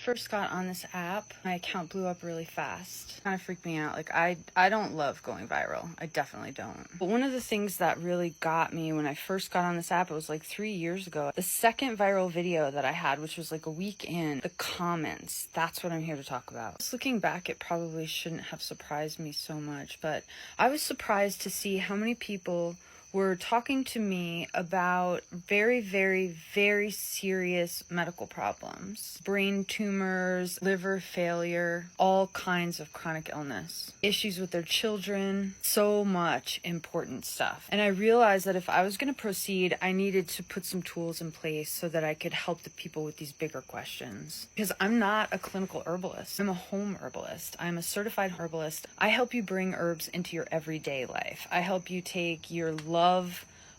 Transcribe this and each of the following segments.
first got on this app, my account blew up really fast. Kind of freaked me out. Like, I don't love going viral. I definitely don't. But one of the things that really got me when I first got on this app, it was like 3 years ago. The second viral video that I had, which was like a week in, the comments, that's what I'm here to talk about. Just looking back, it probably shouldn't have surprised me so much, but I was surprised to see how many people were talking to me about very, very, very serious medical problems. Brain tumors, liver failure, all kinds of chronic illness. Issues with their children, so much important stuff. And I realized that if I was going to proceed, I needed to put some tools in place so that I could help the people with these bigger questions. Because I'm not a clinical herbalist. I'm a home herbalist. I'm a certified herbalist. I help you bring herbs into your everyday life. I help you take your love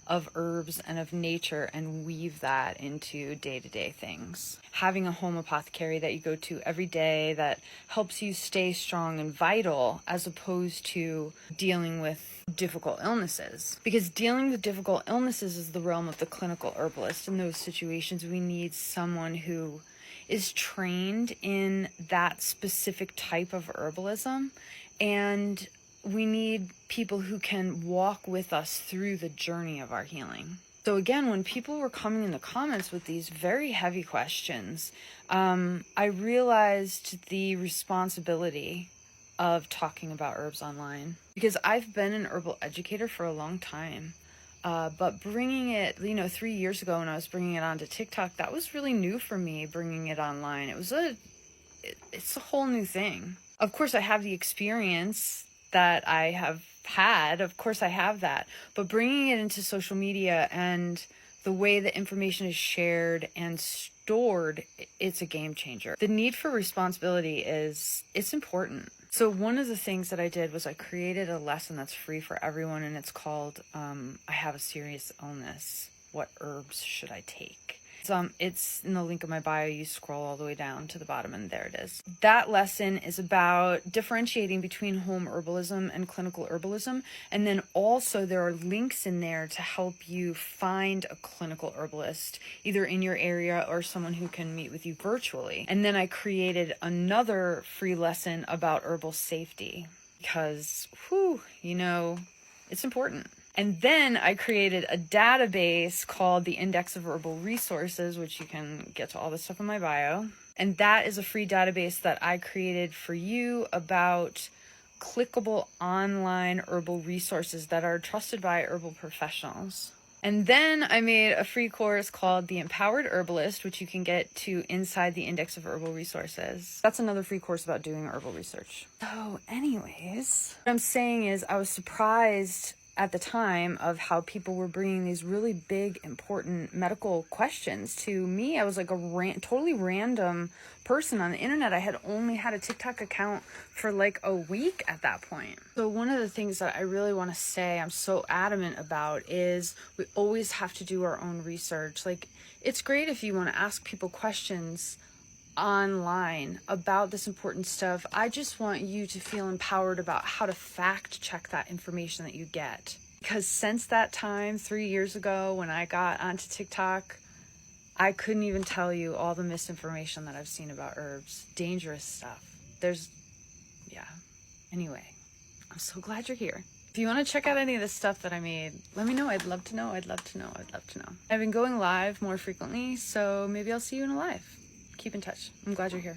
of herbs and of nature and weave that into day-to-day things. Having a home apothecary that you go to every day that helps you stay strong and vital, as opposed to dealing with difficult illnesses. Because dealing with difficult illnesses is the realm of the clinical herbalist. In those situations, we need someone who is trained in that specific type of herbalism, and we need people who can walk with us through the journey of our healing. So again, when people were coming in the comments with these very heavy questions, I realized the responsibility of talking about herbs online. Because I've been an herbal educator for a long time. But bringing it, 3 years ago when I was bringing it onto TikTok, that was really new for me, bringing it online. It's a whole new thing. Of course, I have the experience that I have had. Of course I have that. But bringing it into social media and the way that information is shared and stored, it's a game changer. The need for responsibility it's important. So one of the things that I did was I created a lesson that's free for everyone, and it's called I Have a Serious Illness. What herbs should I take? It's in the link of my bio. You scroll all the way down to the bottom and there it is. That lesson is about differentiating between home herbalism and clinical herbalism. And then also there are links in there to help you find a clinical herbalist, either in your area or someone who can meet with you virtually. And then I created another free lesson about herbal safety because, it's important. And then I created a database called the Index of Herbal Resources, which you can get to all this stuff in my bio. And that is a free database that I created for you about clickable online herbal resources that are trusted by herbal professionals. And then I made a free course called The Empowered Herbalist, which you can get to inside the Index of Herbal Resources. That's another free course about doing herbal research. So anyways, what I'm saying is I was surprised at the time of how people were bringing these really big, important medical questions to me. I was like a totally random person on the internet. I had only had a TikTok account for like a week at that point. So one of the things that I really want to say, I'm so adamant about, is we always have to do our own research. Like, it's great if you want to ask people questions online about this important stuff. I just want you to feel empowered about how to fact check that information that you get. Because since that time, 3 years ago, when I got onto TikTok, I couldn't even tell you all the misinformation that I've seen about herbs. Dangerous stuff. Anyway, I'm so glad you're here. If you want to check out any of the stuff that I made, let me know. I'd love to know. I'd love to know. I've been going live more frequently, so maybe I'll see you in a live. Keep in touch. I'm glad you're here.